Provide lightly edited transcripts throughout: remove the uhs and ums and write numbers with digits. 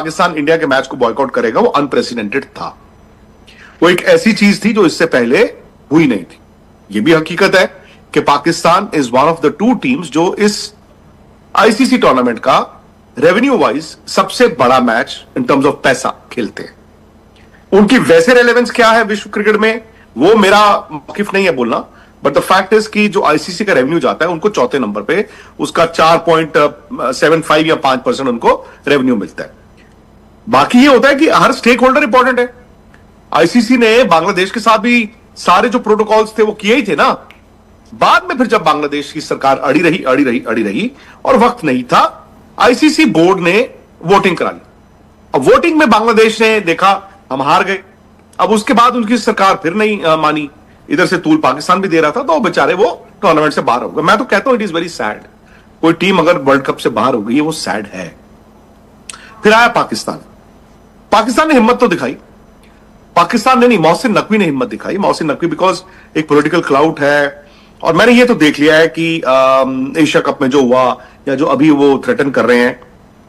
Pakistan India के match को boycott करेगा वो अनप्रेसिडेंटेड था। वो एक ऐसी चीज थी जो इससे पहले हुई नहीं थी। ये भी हकीकत है कि Pakistan is one of the two teams जो इस आईसीसी टूर्नामेंट का रेवेन्यू वाइज सबसे बड़ा मैच इन टर्म्स ऑफ पैसा खेलते हैं। उनकी वैसे रेलेवेंस क्या है विश्व क्रिकेट में वो मेरा मौकिफ नहीं है बोलना, बट द फैक्ट इज कि जो आईसीसी का रेवेन्यू जाता है उनको चौथे नंबर पे उसका 4.75 या 5% उनको रेवेन्यू मिलता है। बाकी ये होता है कि हर स्टेक होल्डर इंपॉर्टेंट है। आईसीसी ने बांग्लादेश के साथ भी सारे जो प्रोटोकॉल्स थे वो किए ही थे ना। बाद में फिर जब बांग्लादेश की सरकार अड़ी रही और वक्त नहीं था, आईसीसी बोर्ड ने वोटिंग करा ली। अब वोटिंग में बांग्लादेश ने देखा हम हार गए। अब उसके बाद उनकी सरकार फिर नहीं मानी, इधर से तूल पाकिस्तान भी दे रहा था, तो बेचारे वो टूर्नामेंट से बाहर हो गए। मैं तो कहता हूं इट इज वेरी सैड। कोई टीम अगर वर्ल्ड कप से बाहर हो गई है वो सैड है। फिर आया पाकिस्तान ने हिम्मत तो दिखाई। पाकिस्तान ने नहीं, मोहसिन नकवी ने हिम्मत दिखाई। मोहसिन नकवी बिकॉज एक पॉलिटिकल क्लाउड है, और मैंने ये तो देख लिया है कि एशिया कप में जो हुआ या जो अभी वो थ्रेटन कर रहे हैं,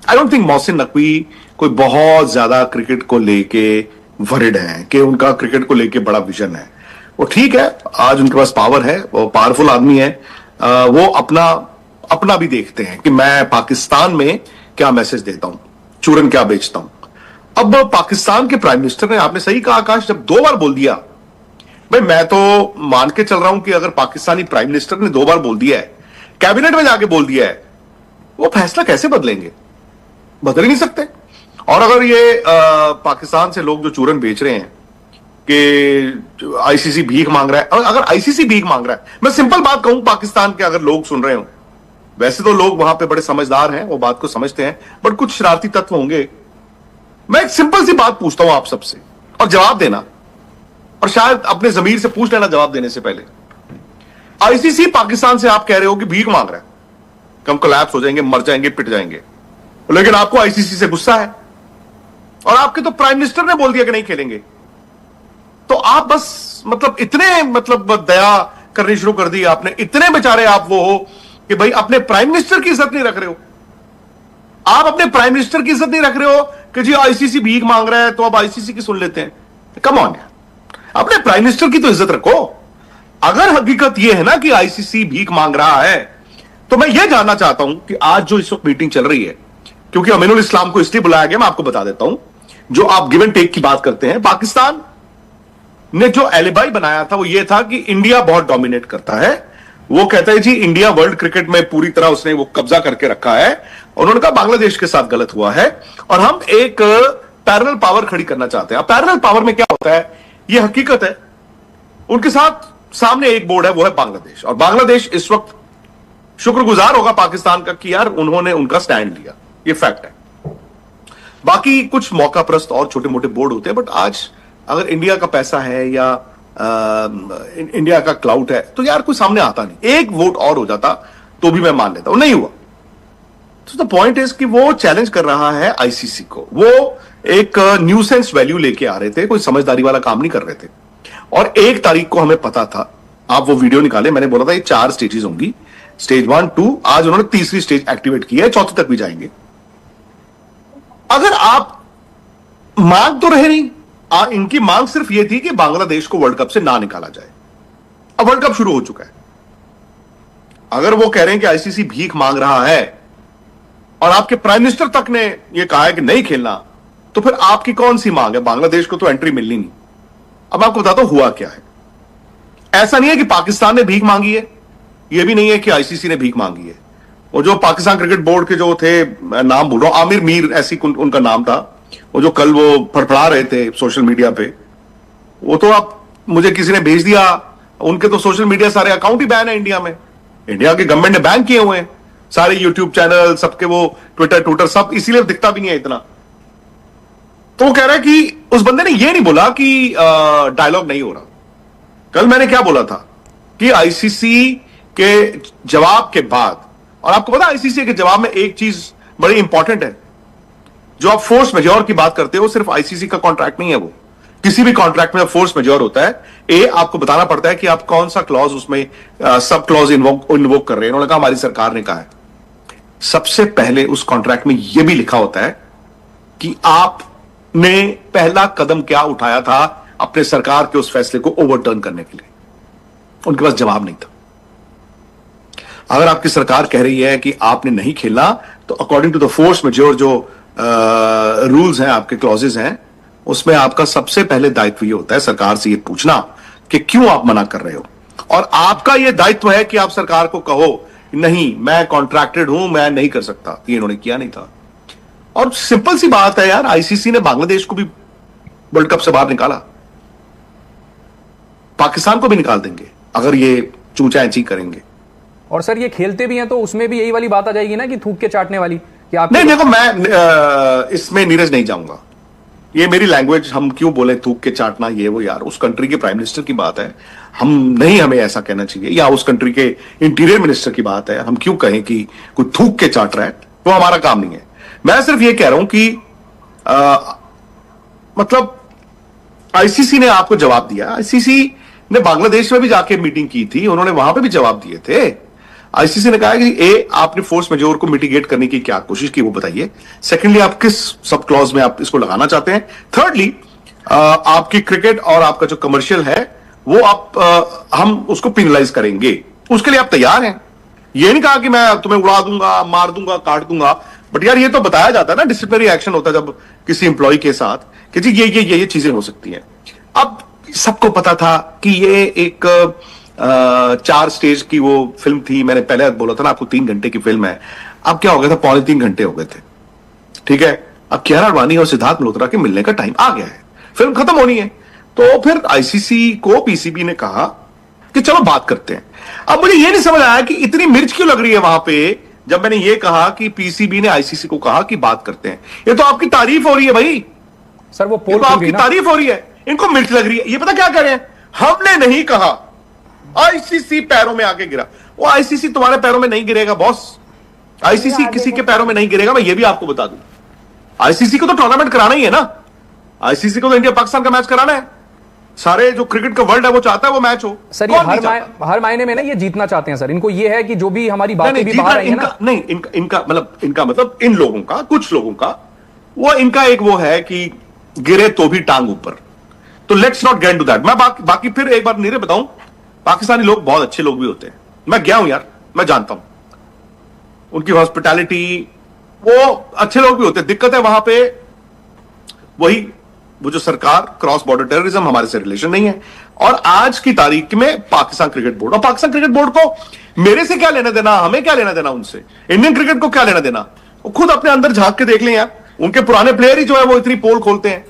I don't think Mohsin Naqvi कोई बहुत ज्यादा क्रिकेट को लेके वरिड है कि उनका क्रिकेट को लेके बड़ा विजन है। वो ठीक है, आज उनके पास पावर है, वो पावरफुल आदमी है, वो अपना भी देखते हैं कि मैं पाकिस्तान में क्या मैसेज देता हूं, चूरन क्या बेचता हूं। अब पाकिस्तान के प्राइम मिनिस्टर ने, आपने सही कहा आकाश, जब 2 बार बोल दिया, भाई मैं तो मान के चल रहा हूं कि अगर पाकिस्तानी प्राइम मिनिस्टर ने 2 बार बोल दिया है, कैबिनेट में जाके बोल दिया है, वो फैसला कैसे बदलेंगे? बदल ही नहीं सकते। और अगर ये पाकिस्तान से लोग जो चूरन बेच रहे हैं कि आईसीसी भीख मांग रहा है, अगर आईसीसी भीख मांग रहा है, मैं सिंपल बात कहूं, पाकिस्तान के अगर लोग सुन रहे हो, वैसे तो लोग वहां पे बड़े समझदार हैं, वो बात को समझते हैं, बट कुछ शरारती तत्व होंगे। मैं एक सिंपल सी बात पूछता हूं आप सबसे, और जवाब देना, और शायद अपने जमीर से पूछ लेना जवाब देने से पहले। आईसीसी पाकिस्तान से आप कह रहे हो कि भीख मांग रहा है, कि हम कोलैप्स हो जाएंगे, मर जाएंगे, पिट जाएंगे, लेकिन आपको आईसीसी से गुस्सा है, और आपके तो प्राइम मिनिस्टर ने बोल दिया कि नहीं खेलेंगे। तो आप बस इतने दया करनी शुरू कर दी आपने, इतने बेचारे आप वो हो कि भाई अपने प्राइम मिनिस्टर की इज्जत नहीं रख रहे हो। आप अपने प्राइम मिनिस्टर की इज्जत नहीं रख रहे हो कि जी आईसीसी भीख मांग रहा है तो अब आईसीसी की सुन लेते हैं। कम ऑन, अपने प्राइम मिनिस्टर की तो इज्जत रखो। अगर हकीकत यह है ना कि आईसीसी भीख मांग रहा है, तो मैं यह जानना चाहता हूं कि आज जो इस वक्त मीटिंग चल रही है, क्योंकि अमीनुल इस्लाम को इसलिए बुलाया गया, मैं आपको बता देता हूं, जो आप गिव एंड टेक की बात करते हैं, पाकिस्तान ने जो एलिबाई बनाया था वो ये था कि इंडिया बहुत डोमिनेट करता है। वो कहता है जी इंडिया वर्ल्ड क्रिकेट में पूरी तरह उसने वो कब्जा करके रखा है, और उन्होंने कहा बांग्लादेश के साथ गलत हुआ है और हम एक पैरेलल पावर खड़ी करना चाहते हैं। पैरेलल पावर में क्या होता है, ये हकीकत है, उनके साथ सामने एक बोर्ड है, वो है बांग्लादेश, और बांग्लादेश इस वक्त शुक्रगुजार होगा पाकिस्तान का कि यार उन्होंने उनका स्टैंड लिया। ये फैक्ट है। बाकी कुछ मौका प्रस्त और छोटे मोटे बोर्ड होते हैं, बट आज अगर इंडिया का पैसा है या इंडिया का क्लाउड है तो यार कोई सामने आता नहीं। एक वोट और हो जाता तो भी मैं मान लेता हूं, नहीं हुआ। तो द पॉइंट इज कि वो चैलेंज कर रहा है आईसीसी को। वो एक न्यूसेंस वैल्यू लेके आ रहे थे, कोई समझदारी वाला काम नहीं कर रहे थे। और 1 तारीख को हमें पता था, आप वो वीडियो निकाले, मैंने बोला था ये 4 स्टेजेस होंगी, स्टेज 1, 2, आज उन्होंने तीसरी स्टेज एक्टिवेट की है, चौथी तक भी जाएंगे। अगर आप मांग तो रहे नहीं, इनकी मांग सिर्फ यह थी कि बांग्लादेश को वर्ल्ड कप से ना निकाला जाए। अब वर्ल्ड कप शुरू हो चुका है। अगर वो कह रहे हैं कि आईसीसी भीख मांग रहा है और आपके प्राइम मिनिस्टर तक ने यह कहा है कि नहीं खेलना, तो फिर आपकी कौन सी मांग है? बांग्लादेश को तो एंट्री मिलनी नहीं। अब आपको बताता हूं हुआ क्या है। ऐसा नहीं है कि पाकिस्तान ने भीख मांगी है, यह भी नहीं है कि आईसीसी ने भीख मांगी है। वो जो पाकिस्तान क्रिकेट बोर्ड के जो थे, नाम भूल रहा हूं, आमिर मीर ऐसी उनका नाम था, वो जो कल वो फड़फड़ा रहे थे सोशल मीडिया पे, वो तो आप मुझे किसी ने भेज दिया, उनके तो सोशल मीडिया सारे अकाउंट ही बैन है इंडिया में। इंडिया की गवर्नमेंट ने बैन किए हुए हैं सारे यूट्यूब चैनल, सबके वो ट्विटर सब, इसीलिए दिखता भी नहीं है इतना। तो वो कह रहा है कि उस बंदे ने ये नहीं बोला कि डायलॉग नहीं हो रहा। कल मैंने क्या बोला था कि आईसीसी के जवाब के बाद, और आपको पता आईसीसी के जवाब में एक चीज बड़ी इंपॉर्टेंट है, जो आप फोर्स मेजोर की बात करते हो, सिर्फ आईसीसी का कॉन्ट्रैक्ट नहीं है वो, किसी भी कॉन्ट्रैक्ट में फोर्स मेजोर होता है, आपको बताना पड़ता है कि आप कौन सा क्लॉज उसमें सब क्लॉज इन्वोक कर रहे हैं। उन्होंने कहा हमारी सरकार ने कहा है। सबसे पहले उस कॉन्ट्रैक्ट में यह भी लिखा होता है कि आपने पहला कदम क्या उठाया था अपने सरकार के उस फैसले को ओवरटर्न करने के लिए? उनके पास जवाब नहीं था। अगर आपकी सरकार कह रही है कि आपने नहीं खेलना, तो according to the force majeure जो रूल्स हैं, आपके क्लॉजेज हैं, उसमें आपका सबसे पहले दायित्व ये होता है सरकार से ये पूछना कि क्यों आप मना कर रहे हो। और आपका यह दायित्व है कि आप सरकार को कहो नहीं, मैं कॉन्ट्रैक्टेड हूं, मैं नहीं कर सकता। ये इन्होंने किया नहीं था। और सिंपल सी बात है यार, आईसीसी ने बांग्लादेश को भी वर्ल्ड कप से बाहर निकाला, पाकिस्तान को भी निकाल देंगे अगर ये चूचाएंची करेंगे। और सर ये खेलते भी हैं तो उसमें भी यही वाली बात आ जाएगी ना कि थूक के चाटने वाली कि आप नहीं, देखो मैं इसमें नीरज नहीं जाऊंगा। ये मेरी लैंग्वेज, हम क्यों बोले थूक के चाटना ये वो, यार उस कंट्री के प्राइम मिनिस्टर की बात है, हम नहीं, हमें ऐसा कहना चाहिए। या उस कंट्री के इंटीरियर मिनिस्टर की बात है, हम क्यों कहें कि कोई थूक के चाट रहा है, वो हमारा काम नहीं है। मैं सिर्फ ये कह रहा हूं कि मतलब आईसीसी ने आपको जवाब दिया। आईसीसी ने बांग्लादेश में भी जाके मीटिंग की थी, उन्होंने वहां पे भी जवाब दिए थे। आईसीसी ने कहा कि आपने फोर्स मेजोर को मिटिगेट करने की क्या कोशिश की वो बताइए। सेकेंडली, आप किस सब क्लॉज में आप इसको लगाना चाहते हैं। थर्डली, आपकी क्रिकेट और आपका जो कमर्शियल है वो हम उसको पिनलाइज करेंगे, उसके लिए आप तैयार हैं। ये नहीं कहा कि मैं तुम्हें उड़ा दूंगा, मार दूंगा, काट दूंगा। बट यार ये तो बताया जाता है ना, डिसिप्लिनरी एक्शन होता है जब किसी इंप्लॉय के साथ कि जी ये चीजें हो सकती हैं। अब सबको पता था कि ये एक 4 स्टेज की वो फिल्म थी। मैंने पहले बोला था ना आपको 3 घंटे की फिल्म है। अब क्या हो गया था, 2.25 घंटे हो गए थे। ठीक है, अब कियारा आडवाणी और सिद्धार्थ मल्होत्रा के मिलने का टाइम आ गया है, फिल्म खत्म होनी है। तो फिर आईसीसी को पीसीबी ने कहा कि चलो बात करते हैं। अब मुझे ये नहीं समझ आया कि इतनी मिर्च क्यों लग रही है वहां पे जब मैंने ये कहा कि पीसीबी ने आईसीसी को कहा कि बात करते हैं। ये तो आपकी तारीफ हो रही है भाई सर, वो पोल तो आपकी तारीफ हो रही है, इनको मिर्च लग रही है। ये पता क्या कर रहे हैं, हमने नहीं कहा, आईसीसी पैरों में आके गिरा। वो आईसीसी तुम्हारे पैरों में नहीं गिरेगा बॉस, आईसीसी किसी के पैरों में नहीं गिरेगा। मैं ये भी आपको बता दूं, आईसीसी को तो टूर्नामेंट कराना ही है ना। आईसीसी को तो इंडिया पाकिस्तान का मैच कराना है। सारे जो क्रिकेट का वर्ल्ड है वो चाहता है वो मैच हो। सर ये हर मायने में ना ये जीतना चाहते हैं सर। इनको ये है कि जो भी हमारी बातें भी बाहर आई है ना, नहीं इनका मतलब इन लोगों का, कुछ लोगों का वो इनका एक वो है कि गिरे तो भी टांग ऊपर। तो let's not get to that. मैं बाकी फिर एक बार नीरे बताऊं, पाकिस्तानी लोग बहुत अच्छे लोग भी होते हैं। मैं गया हूं यार, मैं जानता हूं उनकी हॉस्पिटैलिटी, वो अच्छे लोग भी होते हैं। दिक्कत है वहां पे वही, वो जो सरकार, क्रॉस बॉर्डर टेररिज्म, हमारे से रिलेशन नहीं है। और आज की तारीख में पाकिस्तान क्रिकेट बोर्ड, और पाकिस्तान क्रिकेट बोर्ड को मेरे से क्या लेना देना, हमें क्या लेना देना उनसे, इंडियन क्रिकेट को क्या लेना देना। वो खुद अपने अंदर झांक के देख लें यार। उनके पुराने प्लेयर ही जो है वो इतनी पोल खोलते हैं।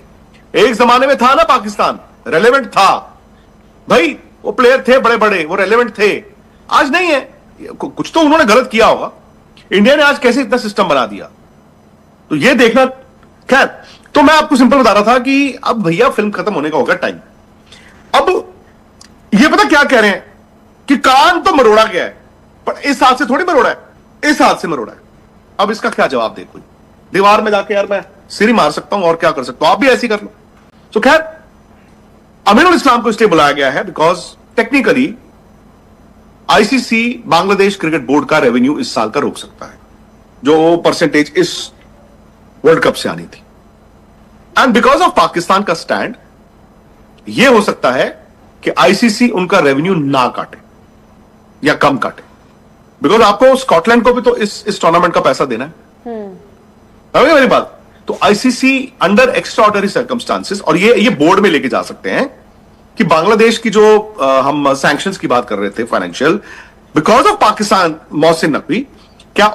एक जमाने में था ना पाकिस्तान, रेलेवेंट था भाई, वो प्लेयर थे बड़े बड़े, वो रेलेवेंट थे। आज नहीं है। कुछ तो उन्होंने गलत किया होगा। इंडिया ने आज कैसे इतना सिस्टम बना दिया, तो ये देखना। खैर, तो मैं आपको सिंपल बता रहा था कि अब भैया फिल्म खत्म होने का होगा टाइम। अब ये पता क्या कह रहे हैं कि कान तो मरोड़ा गया है, पर इस हाथ से थोड़ी मरोड़ा है, इस हाथ से मरोड़ा है। अब इसका क्या जवाब दे कोई? दीवार में जाके यार मैं सिर ही मार सकता हूं, और क्या कर सकता हूं, आप भी ऐसी कर लो। तो खैर, अमीनुल इस्लाम को इसलिए बुलाया गया है because technically ICC Bangladesh cricket board का रेवेन्यू इस साल का रोक सकता है, जो परसेंटेज इस वर्ल्ड कप से आनी थी। एंड बिकॉज ऑफ पाकिस्तान का स्टैंड, यह हो सकता है कि आईसीसी उनका रेवेन्यू ना काटे या कम काटे, बिकॉज आपको स्कॉटलैंड को भी तो इस टूर्नामेंट का पैसा देना है। समझे मेरी बात? तो आईसीसी अंडर एक्स्ट्राऑर्डिनरी सर्कमस्टांसेस, और ये बोर्ड में लेके जा सकते हैं कि बांग्लादेश की जो हम सैंक्शंस की बात कर रहे थे financial, because of Pakistan Mohsin Naqvi, क्या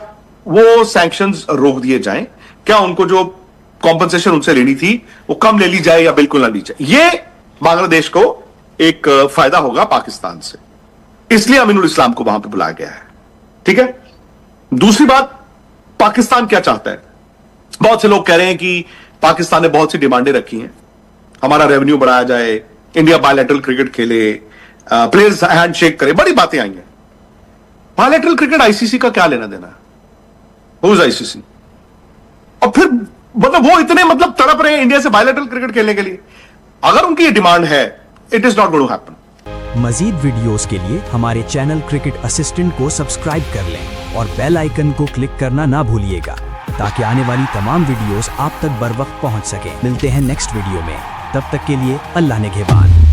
वो सैंक्शंस रोक दिए जाएं, क्या उनको जो कॉम्पनसेशन उनसे लेनी थी वो कम ले ली जाए या बिल्कुल ना ली जाए। ये बांग्लादेश को एक फायदा होगा पाकिस्तान से, इसलिए अमीनुल इस्लाम को वहां पे बुलाया गया है। ठीक है, दूसरी बात, पाकिस्तान क्या चाहता है? बहुत से लोग कह रहे हैं कि पाकिस्तान ने बहुत सी डिमांडें रखी हैं, हमारा रेवेन्यू बढ़ाया जाए, इंडिया बायलैटरल क्रिकेट खेले, प्लेयर्स हैंडशेक करे, बड़ी बातें आई हैं। बायलैटरल क्रिकेट आईसीसी का क्या लेना देना है? Who is ICC? और फिर मतलब वो इतने मतलब तड़प रहे हैं इंडिया से बायलैटरल क्रिकेट खेलने के लिए। अगर उनकी ये डिमांड है, it is not going to happen. मजीद वीडियोस के लिए हमारे चैनल क्रिकेट असिस्टेंट को सब्सक्राइब कर लें और बेल आइकन को क्लिक करना ना भूलिएगा। ताकि आने वाली तमाम वीडियोस आप तक बर वक्त पहुंच सके। मिलते हैं नेक्स्ट वीडियो में, तब तक के लिए अल्लाह निगहबान।